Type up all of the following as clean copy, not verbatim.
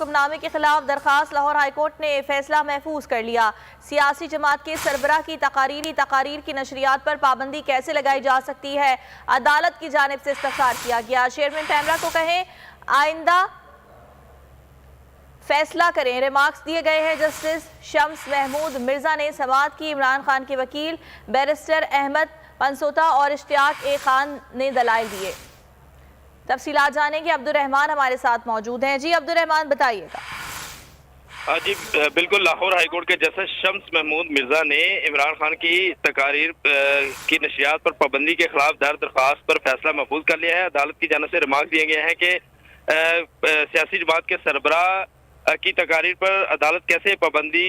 हुक्मनामे के खिलाफ दरखास्त लाहौर हाईकोर्ट ने फैसला महफूज कर लिया। सियासी जमात के सरबराह की तकारीर की नशरियात पर पाबंदी कैसे लगाई जा सकती है, अदालत की जानिब से इस्तफसार किया गया। चेयरमैन पैमरा को कहें आइंदा फैसला करें, रिमार्क्स दिए गए हैं। जस्टिस शम्स महमूद मिर्जा ने समाअत की। इमरान खान के वकील बैरिस्टर अहमद पंसोता और इश्तियाक ए खान ने दलाइल दिए। तफसीलात जानेंगे, अब्दुर्रहमान हमारे साथ मौजूद हैं। जी अब्दुर्रहमान बताइएगा। जी बिल्कुल, लाहौर हाईकोर्ट के जस्टिस शम्स महमूद मिर्जा ने इमरान खान की तकारीर की नशियात पर पाबंदी के खिलाफ दायर दरख्वास्त पर फैसला महफूज कर लिया है। अदालत की जानिब से रिमार्क दिए गए हैं कि सियासी जमात के सरबराह की तकारीर पर अदालत कैसे पाबंदी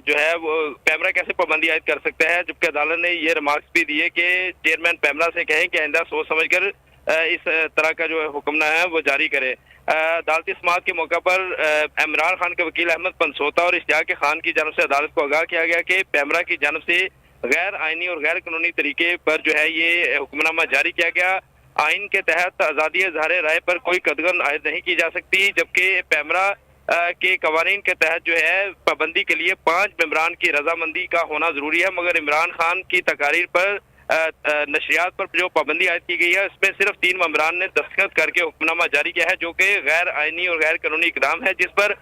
जो है वो पैमरा कैसे पाबंदी आयद कर सकता है, जबकि अदालत ने ये रिमार्क्स भी दिए कि चेयरमैन पैमरा से कहें कि आइंदा सोच समझ कर इस तरह का जो हुक्मनामा है वो जारी करे। अदालती समाअत के मौका पर इमरान खान के वकील अहमद पंसोता और इश्तियाक खान की जानब से अदालत को आगाह किया गया कि पैमरा की जानब से गैर आइनी और गैर कानूनी तरीके पर जो है ये हुक्मनामा जारी किया गया। आइन के तहत आज़ादी इज़हार राय पर कोई कदगन आयद नहीं की जा सकती, जबकि पैमरा के कवानीन के तहत जो है पाबंदी के लिए 5 मेंबरान की रजामंदी का होना जरूरी है। मगर इमरान खान की तकारीर पर नशरियात पर जो पाबंदी आयद की गई है इसमें सिर्फ 3 मेंबरान ने दस्तखत करके हुक्मनामा जारी किया है, जो कि गैर आइनी और गैर कानूनी इकदाम है, जिस पर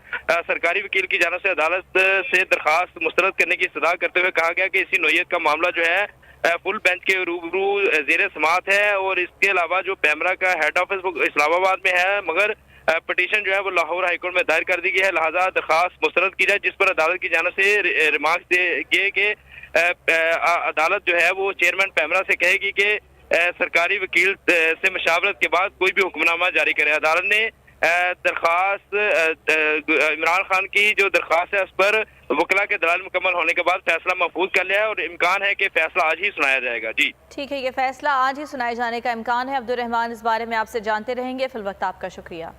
सरकारी वकील की जानब से अदालत से दरखास्त मुस्तरद करने की इस्तदा करते हुए कहा गया कि इसी नोयत का मामला जो है फुल बेंच के रूबरू ज़ेरे समाअत है। और इसके अलावा जो पैमरा का हेड ऑफिस वो इस्लामाबाद में है, मगर पटिशन जो है वो लाहौर हाईकोर्ट में दायर कर दी गई है, लिहाजा दरखास्त मुस्तरद की जाए, जिस पर अदालत की जानब से रिमार्क्स दिए कि अदालत जो है वो चेयरमैन पैमरा से कहेगी कि सरकारी वकील से मशावरत के बाद कोई भी हुक्मनामा जारी करे। अदालत ने दरखास्त इमरान खान की जो दरखास्त है उस पर वकला के दलाल मुकम्मल होने के बाद फैसला महफूज कर लिया है और इम्कान है कि फैसला आज ही सुनाया जाएगा। जी ठीक है, ये फैसला आज ही सुनाए जाने का इम्कान है। अब्दुर्रहमान, इस बारे में आपसे जानते रहेंगे। फिल वक्त आपका शुक्रिया।